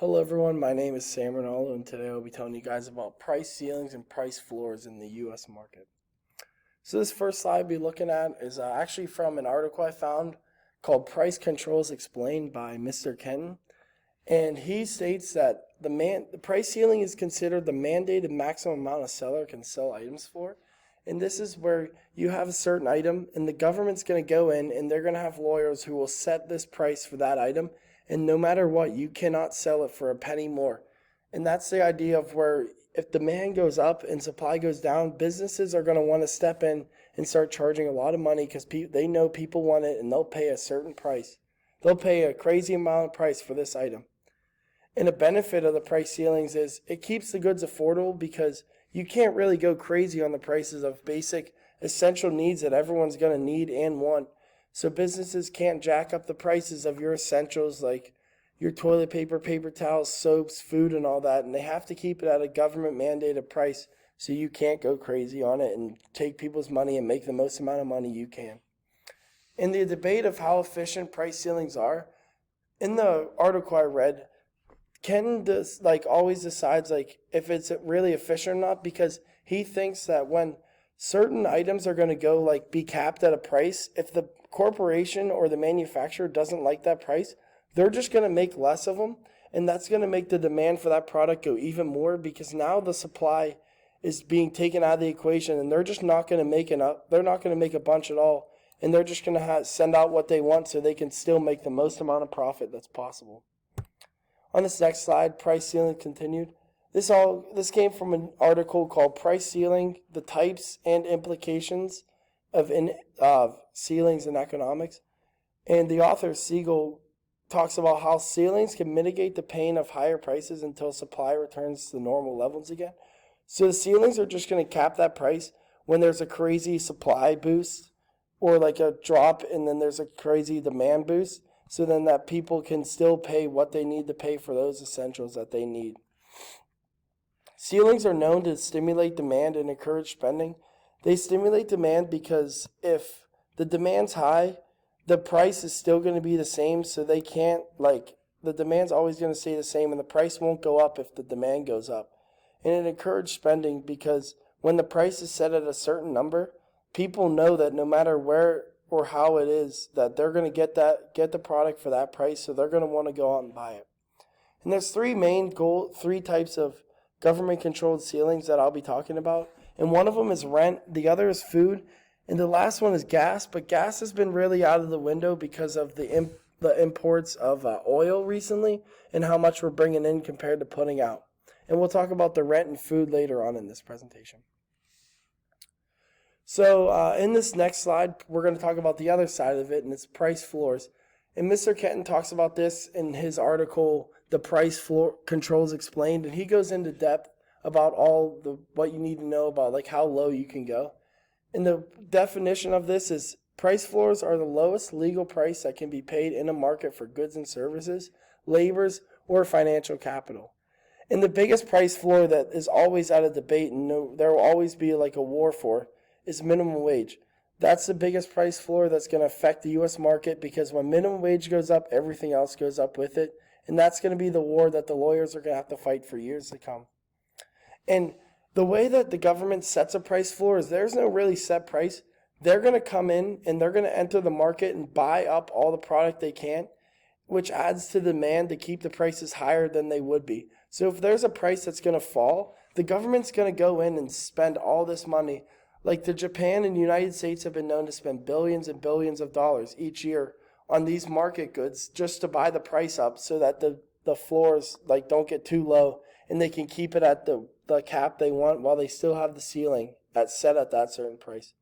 Hello everyone, my name is Sam Ronaldo and today I'll be telling you guys about price ceilings and price floors in the US market. So this first slide I'll be looking at is actually from an article I found called Price Controls Explained by Mr. Kenton. And he states that the price ceiling is considered the mandated maximum amount a seller can sell items for. And this is where you have a certain item and the government's going to go in and they're going to have lawyers who will set this price for that item. And no matter what, you cannot sell it for a penny more. And that's the idea of where if demand goes up and supply goes down, businesses are going to want to step in and start charging a lot of money because they know people want it and they'll pay a certain price. They'll pay a crazy amount of price for this item. And a benefit of the price ceilings is it keeps the goods affordable because you can't really go crazy on the prices of basic essential needs that everyone's going to need and want. So businesses can't jack up the prices of your essentials like your toilet paper, paper towels, soaps, food, and all that. And they have to keep it at a government mandated price so you can't go crazy on it and take people's money and make the most amount of money you can. In the debate of how efficient price ceilings are, in the article I read, Ken always decides if it's really efficient or not because he thinks that when certain items are going to go be capped at a price, if the corporation or the manufacturer doesn't like that price, they're just going to make less of them, and that's going to make the demand for that product go even more because now the supply is being taken out of the equation and they're just not going to make enough. They're not going to make a bunch at all, and they're just going to send out what they want so they can still make the most amount of profit that's possible. On this next slide, price ceiling continued. This came from an article called Price Ceiling, the Types and Implications of Ceilings in Economics. And the author, Siegel, talks about how ceilings can mitigate the pain of higher prices until supply returns to normal levels again. So the ceilings are just going to cap that price when there's a crazy supply boost or a drop and then there's a crazy demand boost. So then that people can still pay what they need to pay for those essentials that they need. Ceilings are known to stimulate demand and encourage spending. They stimulate demand because if the demand's high, the price is still going to be the same, so they can't, the demand's always going to stay the same, and the price won't go up if the demand goes up. And it encourages spending because when the price is set at a certain number, people know that no matter where or how it is, that they're going to get the product for that price, so they're going to want to go out and buy it. And there's three types of government-controlled ceilings that I'll be talking about. And one of them is rent, the other is food, and the last one is gas. But gas has been really out of the window because of the imports of oil recently and how much we're bringing in compared to putting out. And we'll talk about the rent and food later on in this presentation. So in this next slide, we're going to talk about the other side of it, and it's price floors. And Mr. Kenton talks about this in his article, The Price Floor Controls Explained, and he goes into depth about what you need to know about how low you can go. And the definition of this is price floors are the lowest legal price that can be paid in a market for goods and services, labors, or financial capital. And the biggest price floor that is always out of debate and there will always be a war for is minimum wage. That's the biggest price floor that's going to affect the U.S. market because when minimum wage goes up, everything else goes up with it. And that's going to be the war that the lawyers are going to have to fight for years to come. And the way that the government sets a price floor is there's no really set price. They're going to come in and they're going to enter the market and buy up all the product they can, which adds to demand to keep the prices higher than they would be. So if there's a price that's going to fall, the government's going to go in and spend all this money. The Japan and United States have been known to spend billions and billions of dollars each year on these market goods just to buy the price up so that the floors don't get too low and they can keep it at the cap they want while they still have the ceiling set at that certain price.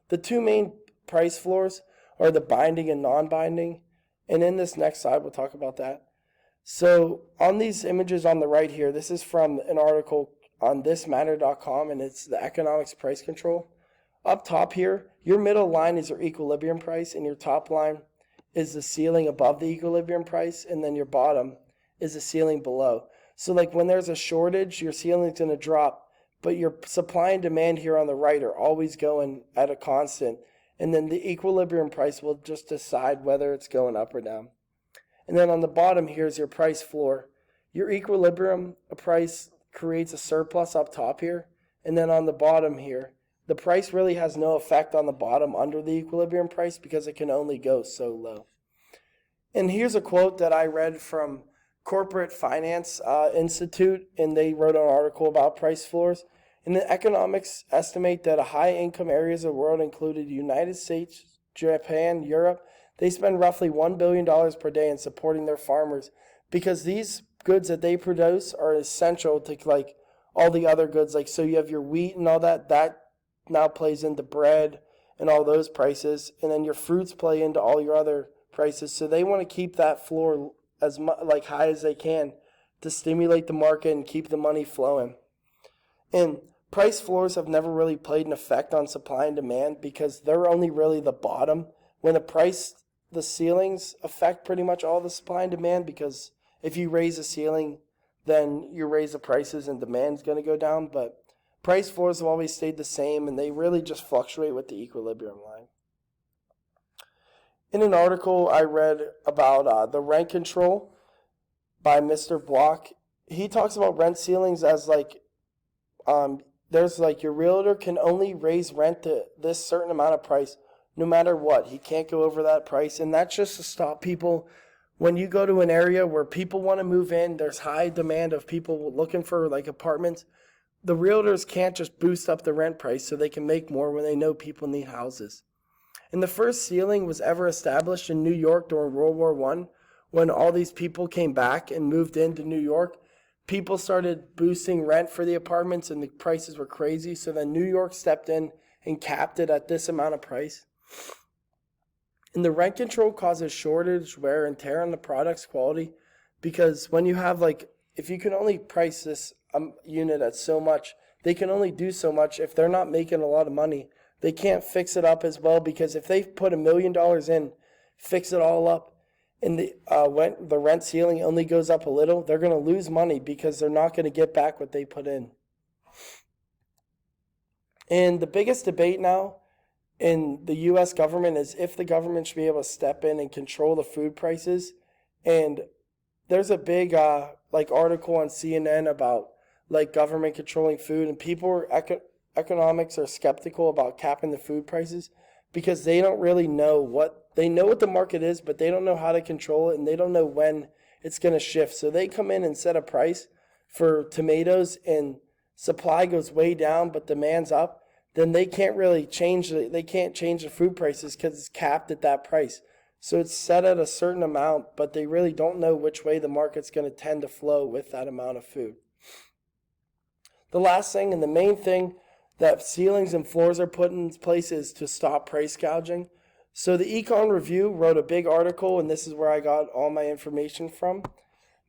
The two main price floors are the binding and non-binding, and in this next slide we'll talk about that. So on these images on the right here, this is from an article on thismatter.com, and it's the economics price control. Up top here, your middle line is your equilibrium price, and your top line is the ceiling above the equilibrium price, and then your bottom is the ceiling below. So when there's a shortage, your ceiling's going to drop, but your supply and demand here on the right are always going at a constant, and then the equilibrium price will just decide whether it's going up or down. And then on the bottom, here's your price floor. Your equilibrium price creates a surplus up top here, and then on the bottom here, the price really has no effect on the bottom under the equilibrium price because it can only go so low. And here's a quote that I read from Corporate Finance Institute, and they wrote an article about price floors. And the economics estimate that high-income areas of the world, including the United States, Japan, Europe, they spend roughly $1 billion per day in supporting their farmers because these goods that they produce are essential to like all the other goods. Like, so you have your wheat and all that now plays into bread and all those prices, and then your fruits play into all your other prices. So they want to keep that floor as like high as they can to stimulate the market and keep the money flowing. And price floors have never really played an effect on supply and demand because they're only really the bottom. When the ceilings affect pretty much all the supply and demand, because if you raise the ceiling, then you raise the prices and demand's going to go down. But price floors have always stayed the same, and they really just fluctuate with the equilibrium line. In an article I read about the rent control by Mr. Block, he talks about rent ceilings as like, there's like your realtor can only raise rent to this certain amount of price no matter what. He can't go over that price, and that's just to stop people. When you go to an area where people want to move in, there's high demand of people looking for like apartments. The realtors can't just boost up the rent price so they can make more when they know people need houses. And the first ceiling was ever established in New York during World War I, when all these people came back and moved into New York. People started boosting rent for the apartments and the prices were crazy. So then New York stepped in and capped it at this amount of price. And the rent control causes shortage, wear, and tear on the product's quality, because when you have like, if you can only price this unit at so much, they can only do so much. If they're not making a lot of money, they can't fix it up as well, because if they put $1 million in, fix it all up, and the rent ceiling only goes up a little, they're going to lose money because they're not going to get back what they put in. And the biggest debate now in the U.S. government is if the government should be able to step in and control the food prices. And there's a big article on CNN about like government controlling food, and economics are skeptical about capping the food prices because they don't really know they know what the market is, but they don't know how to control it, and they don't know when it's going to shift. So they come in and set a price for tomatoes and supply goes way down, but demand's up. Then they can't really change the food prices because it's capped at that price. So it's set at a certain amount, but they really don't know which way the market's going to tend to flow with that amount of food. The last thing and the main thing that ceilings and floors are put in place is to stop price gouging. So the Econ Review wrote a big article, and this is where I got all my information from.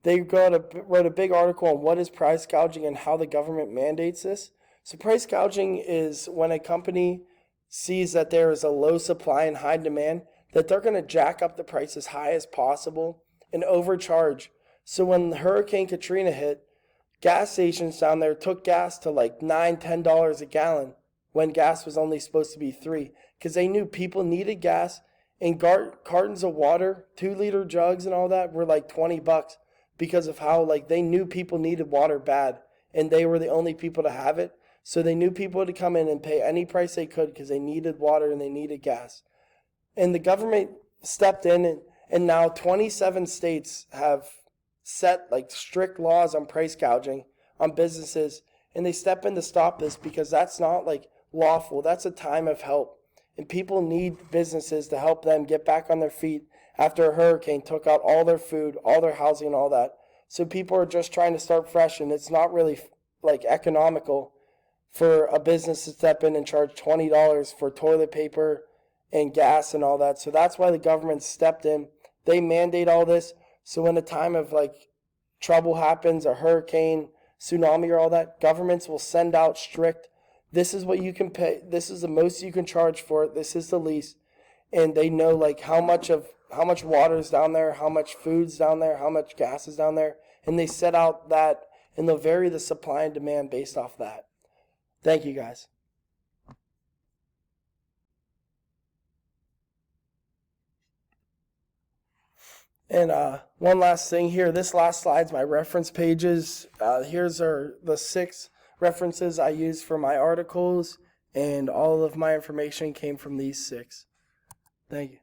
They wrote a big article on what is price gouging and how the government mandates this. So price gouging is when a company sees that there is a low supply and high demand, that they're going to jack up the price as high as possible and overcharge. So when Hurricane Katrina hit, gas stations down there took gas to like $9, $10 a gallon when gas was only supposed to be $3, because they knew people needed gas, and cartons of water, 2-liter jugs and all that were like $20 because of how like they knew people needed water bad, and they were the only people to have it. So they knew people to come in and pay any price they could because they needed water and they needed gas. And the government stepped in, and now 27 states have set like strict laws on price gouging on businesses, and they step in to stop this because that's not like lawful. That's a time of help, and people need businesses to help them get back on their feet after a hurricane took out all their food, all their housing, and all that. So people are just trying to start fresh, and it's not really like economical for a business to step in and charge $20 for toilet paper and gas and all that. So that's why the government stepped in. They mandate all this. So when a time of like trouble happens, a hurricane, tsunami, or all that, governments will send out strict, this is what you can pay, this is the most you can charge for it, this is the least. And they know like how much water is down there, how much food's down there, how much gas is down there. And they set out that, and they'll vary the supply and demand based off that. Thank you, guys. And one last thing here. This last slide's my reference pages. Here's the 6 references I used for my articles, and all of my information came from these 6. Thank you.